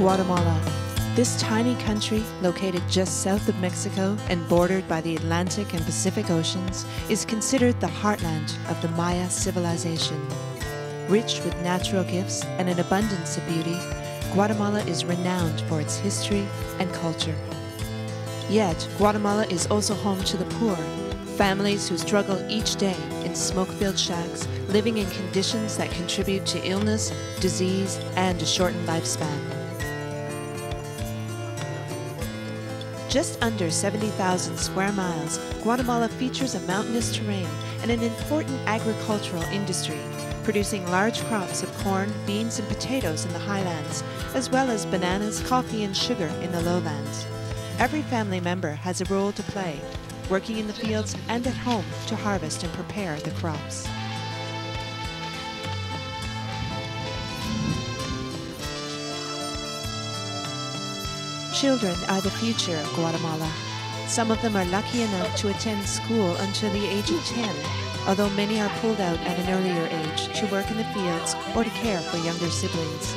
Guatemala. This tiny country, located just south of Mexico and bordered by the Atlantic and Pacific Oceans, is considered the heartland of the Maya civilization. Rich with natural gifts and an abundance of beauty, Guatemala is renowned for its history and culture. Yet, Guatemala is also home to the poor, families who struggle each day in smoke-filled shacks, living in conditions that contribute to illness, disease, and a shortened lifespan. Just under 70,000 square miles, Guatemala features a mountainous terrain and an important agricultural industry, producing large crops of corn, beans, and potatoes in the highlands, as well as bananas, coffee, and sugar in the lowlands. Every family member has a role to play, working in the fields and at home to harvest and prepare the crops. Children are the future of Guatemala. Some of them are lucky enough to attend school until the age of 10, although many are pulled out at an earlier age to work in the fields or to care for younger siblings.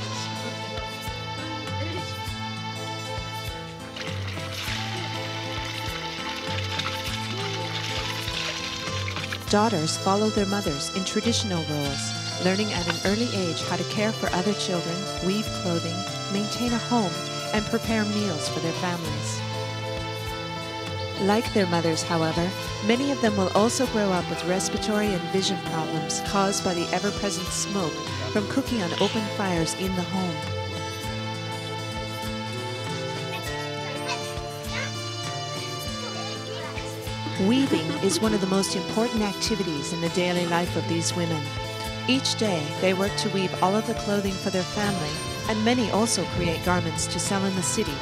Daughters follow their mothers in traditional roles, learning at an early age how to care for other children, weave clothing, maintain a home, and prepare meals for their families. Like their mothers, however, many of them will also grow up with respiratory and vision problems caused by the ever-present smoke from cooking on open fires in the home. Weaving is one of the most important activities in the daily life of these women. Each day, they work to weave all of the clothing for their family, and many also create garments to sell in the city.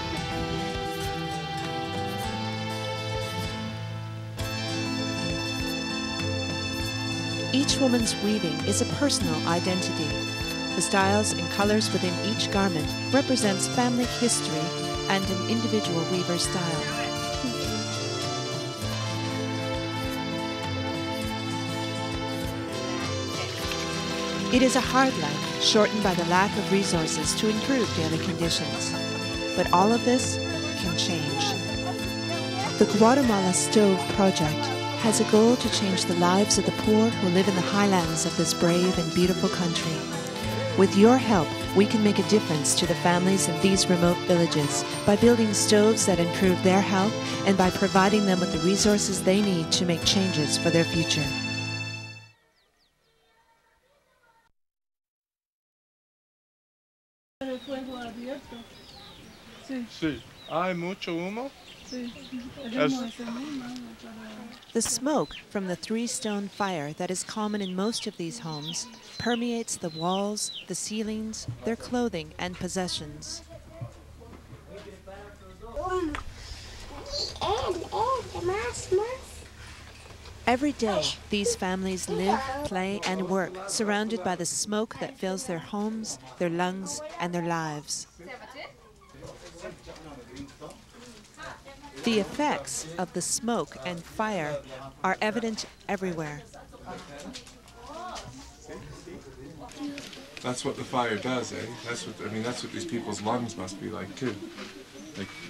Each woman's weaving is a personal identity. The styles and colors within each garment represents family history and an individual weaver's style. It is a hard life, shortened by the lack of resources to improve daily conditions. But all of this can change. The Guatemala Stove Project has a goal to change the lives of the poor who live in the highlands of this brave and beautiful country. With your help, we can make a difference to the families in these remote villages by building stoves that improve their health and by providing them with the resources they need to make changes for their future. Sí. Hay mucho humo. The smoke from the three-stone fire that is common in most of these homes permeates the walls, the ceilings, their clothing, and possessions. Every day, these families live, play, and work surrounded by the smoke that fills their homes, their lungs, and their lives. The effects of the smoke and fire are evident everywhere. That's what the fire does, eh? That's what these people's lungs must be like too.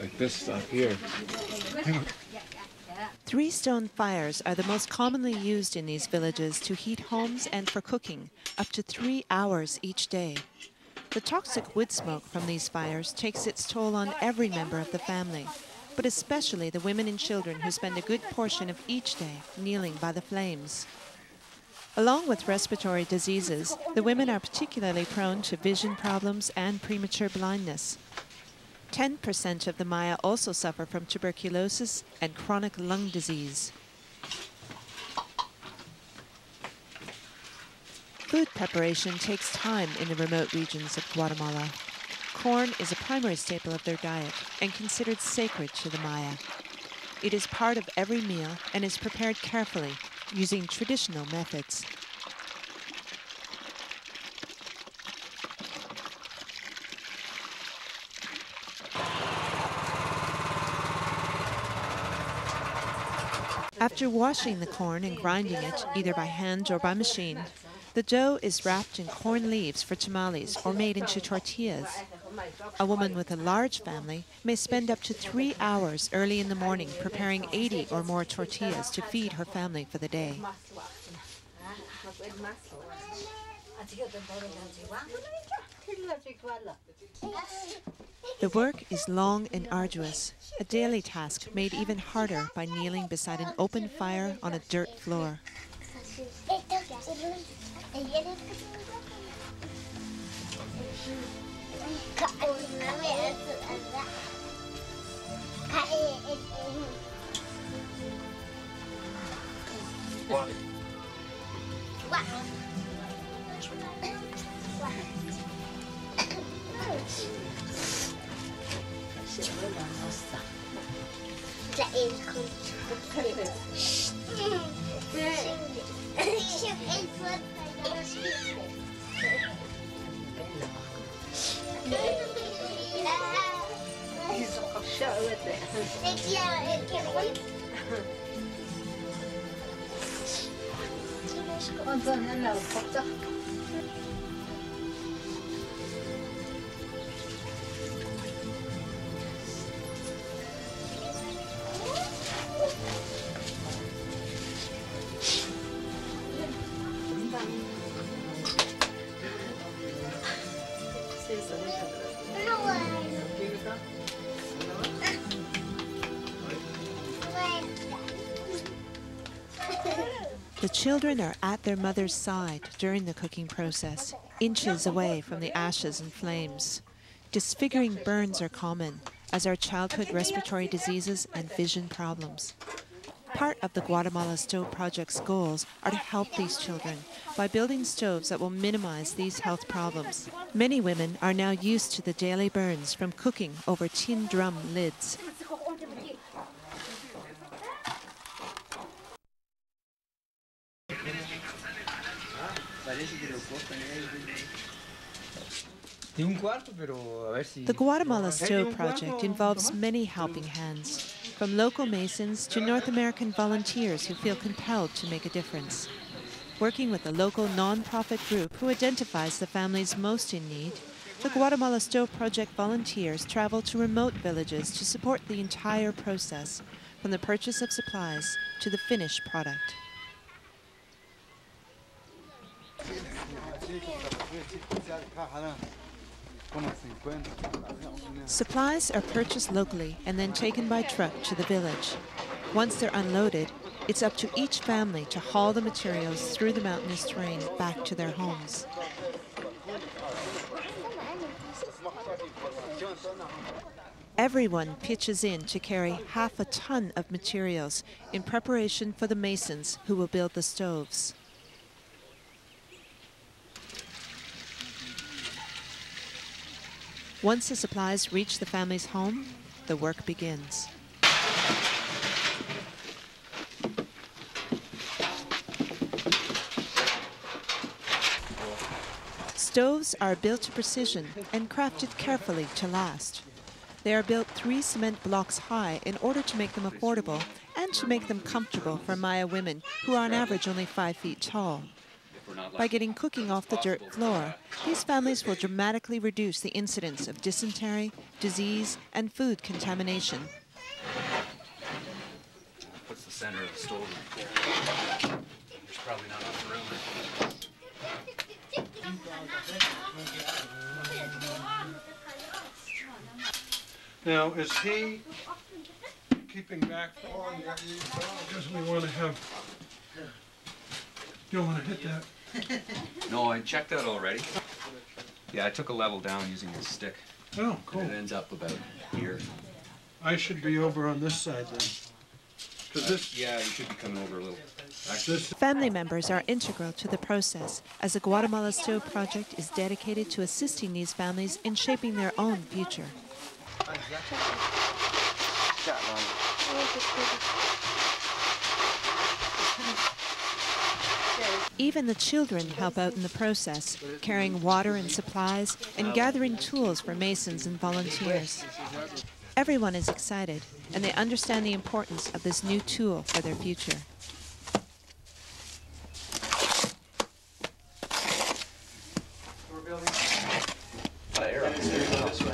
Like this stuff here. Three-stone fires are the most commonly used in these villages to heat homes and for cooking, up to 3 hours each day. The toxic wood smoke from these fires takes its toll on every member of the family, but especially the women and children who spend a good portion of each day kneeling by the flames. Along with respiratory diseases, the women are particularly prone to vision problems and premature blindness. 10% of the Maya also suffer from tuberculosis and chronic lung disease. Food preparation takes time in the remote regions of Guatemala. Corn is a primary staple of their diet and considered sacred to the Maya. It is part of every meal and is prepared carefully, using traditional methods. After washing the corn and grinding it, either by hand or by machine, the dough is wrapped in corn leaves for tamales or made into tortillas. A woman with a large family may spend up to 3 hours early in the morning preparing 80 or more tortillas to feed her family for the day. The work is long and arduous, a daily task made even harder by kneeling beside an open fire on a dirt floor. The children are at their mother's side during the cooking process, inches away from the ashes and flames. Disfiguring burns are common, as are childhood respiratory diseases and vision problems. Part of the Guatemala Stove Project's goals are to help these children by building stoves that will minimize these health problems. Many women are now used to the daily burns from cooking over tin drum lids. The Guatemala Stove Project involves many helping hands, from local masons to North American volunteers who feel compelled to make a difference. Working with a local non-profit group who identifies the families most in need, the Guatemala Stove Project volunteers travel to remote villages to support the entire process, from the purchase of supplies to the finished product. Supplies are purchased locally and then taken by truck to the village. Once they're unloaded, it's up to each family to haul the materials through the mountainous terrain back to their homes. Everyone pitches in to carry half a ton of materials in preparation for the masons who will build the stoves. Once the supplies reach the family's home, the work begins. Stoves are built to precision and crafted carefully to last. They are built 3 cement blocks high in order to make them affordable and to make them comfortable for Maya women who are on average only 5 feet tall. By getting cooking off the dirt floor, these families will dramatically reduce the incidence of dysentery, disease, and food contamination. What's the center of the stove? There's probably not enough room. Now, is he keeping back? Because we want to have. You don't want to hit that. No, I checked that already. Yeah, I took a level down using this stick. Oh, cool. And it ends up about here. I should be over on this side then. Because this. Yeah, you should be coming over a little. Family members are integral to the process, as the Guatemala Stove Project is dedicated to assisting these families in shaping their own future. Even the children help out in the process, carrying water and supplies and gathering tools for masons and volunteers. Everyone is excited, and they understand the importance of this new tool for their future. This way.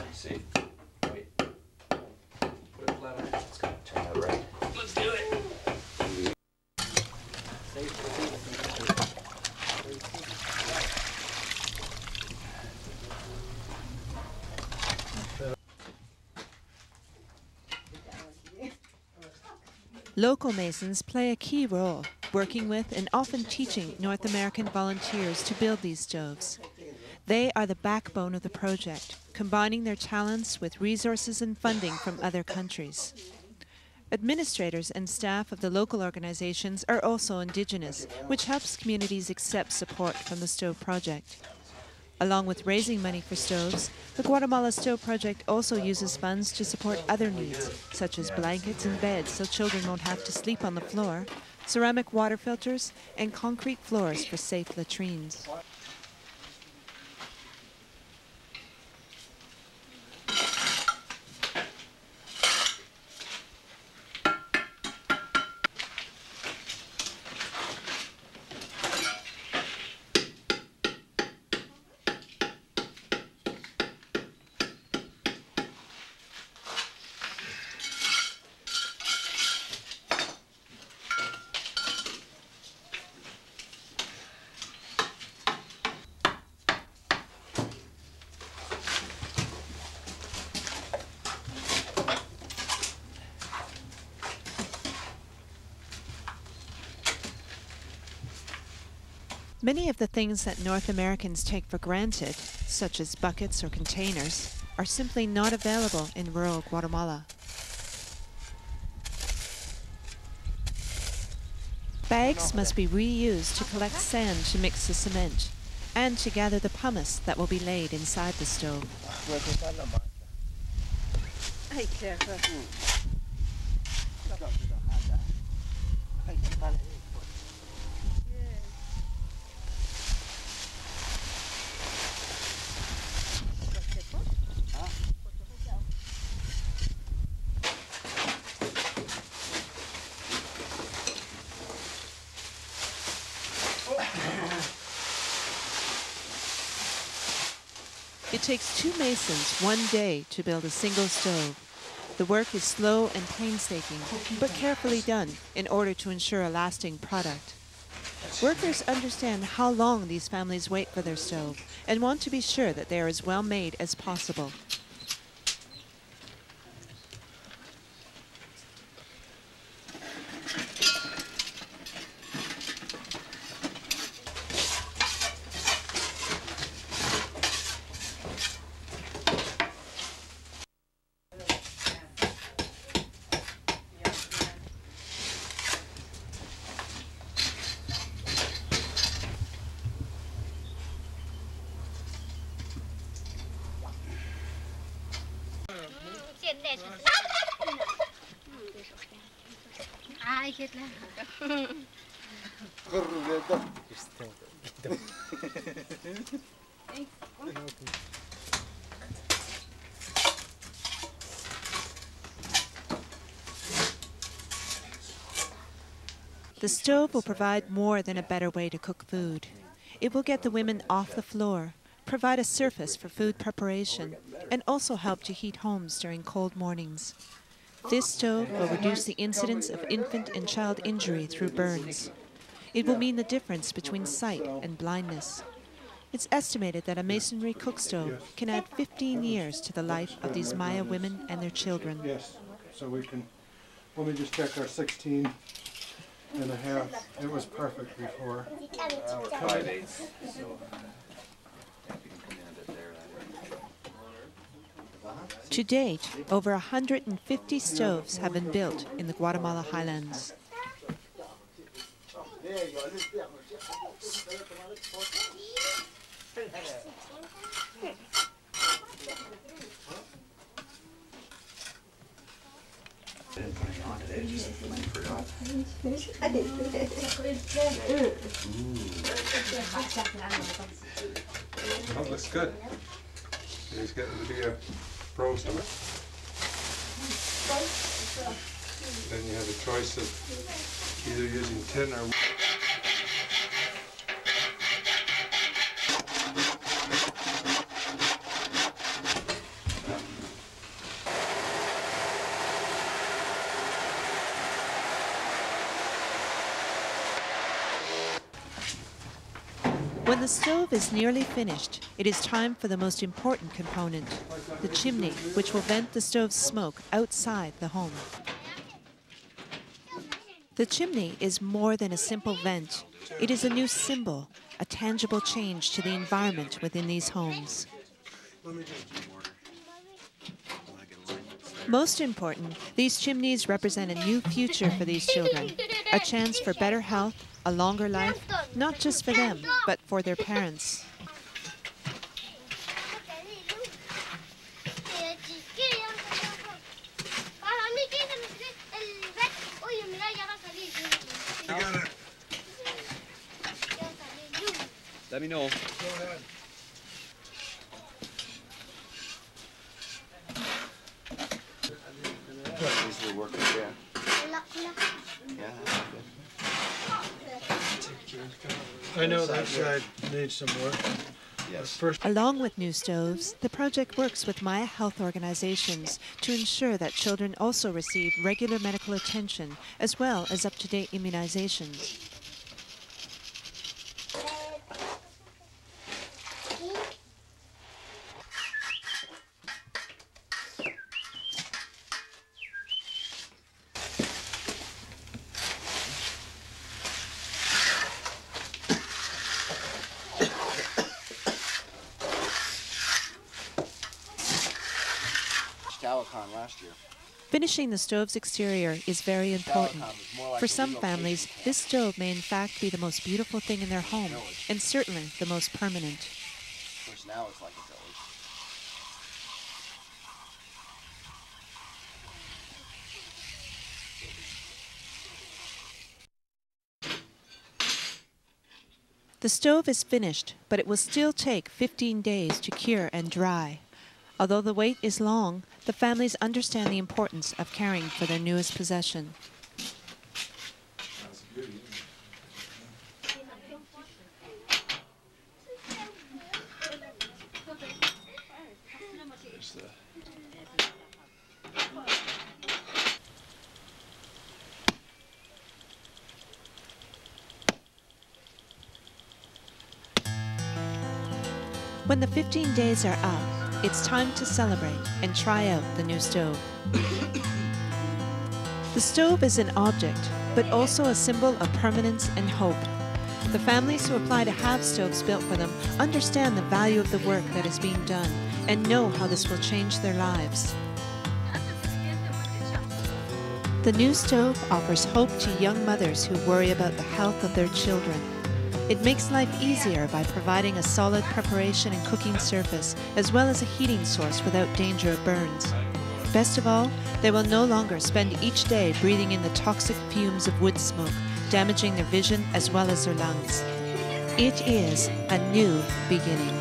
Local masons play a key role, working with and often teaching North American volunteers to build these stoves. They are the backbone of the project, combining their talents with resources and funding from other countries. Administrators and staff of the local organizations are also Indigenous, which helps communities accept support from the Stove Project. Along with raising money for stoves, the Guatemala Stove Project also uses funds to support other needs, such as blankets and beds so children won't have to sleep on the floor, ceramic water filters, and concrete floors for safe latrines. Many of the things that North Americans take for granted, such as buckets or containers, are simply not available in rural Guatemala. Bags must be reused to collect sand to mix the cement and to gather the pumice that will be laid inside the stove. It takes 2 masons 1 day to build a single stove. The work is slow and painstaking, but carefully done in order to ensure a lasting product. Workers understand how long these families wait for their stove and want to be sure that they are as well made as possible. The stove will provide more than a better way to cook food. It will get the women off the floor, provide a surface for food preparation, and also help to heat homes during cold mornings. This stove will reduce the incidence of infant and child injury through burns. It will mean the difference between sight and blindness. It's estimated that a masonry cook stove can add 15 years to the life of these Maya women and their children. Yes, so we can, let me just check our 16 and a half. It was perfect before. 5/8. To date, over 150 stoves have been built in the Guatemala highlands. That looks good. He's getting to be a pro to it. Then you have a choice of either using tin or... When the stove is nearly finished, it is time for the most important component, the chimney, which will vent the stove's smoke outside the home. The chimney is more than a simple vent. It is a new symbol, a tangible change to the environment within these homes. Most important, these chimneys represent a new future for these children, a chance for better health, a longer life, not just for them, but for their parents. Let me know. Go ahead. These are working, yeah. I know that side needs some work. Yes. First, Along with new stoves, the project works with Maya health organizations to ensure that children also receive regular medical attention as well as up-to-date immunizations. Last year. Finishing the stove's exterior is very important. For some families, this stove may in fact be the most beautiful thing in their home, and certainly the most permanent. Of course, now it's like a village. The stove is finished, but it will still take 15 days to cure and dry. Although the wait is long, the families understand the importance of caring for their newest possession. When the 15 days are up, it's time to celebrate and try out the new stove. The stove is an object, but also a symbol of permanence and hope. The families who apply to have stoves built for them understand the value of the work that is being done and know how this will change their lives. The new stove offers hope to young mothers who worry about the health of their children. It makes life easier by providing a solid preparation and cooking surface, as well as a heating source without danger of burns. Best of all, they will no longer spend each day breathing in the toxic fumes of wood smoke, damaging their vision as well as their lungs. It is a new beginning.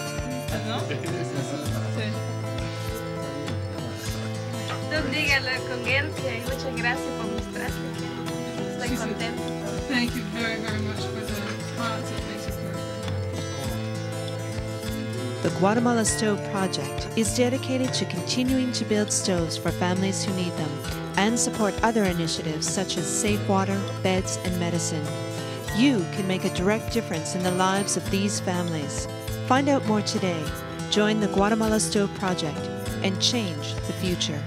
Dígalo con él que muchas gracias por mostrarle. Estoy contenta. Thank you very, very much for the positive support. The Guatemala Stove Project is dedicated to continuing to build stoves for families who need them and support other initiatives such as safe water, beds, and medicine. You can make a direct difference in the lives of these families. Find out more today. Join the Guatemala Stove Project and change the future.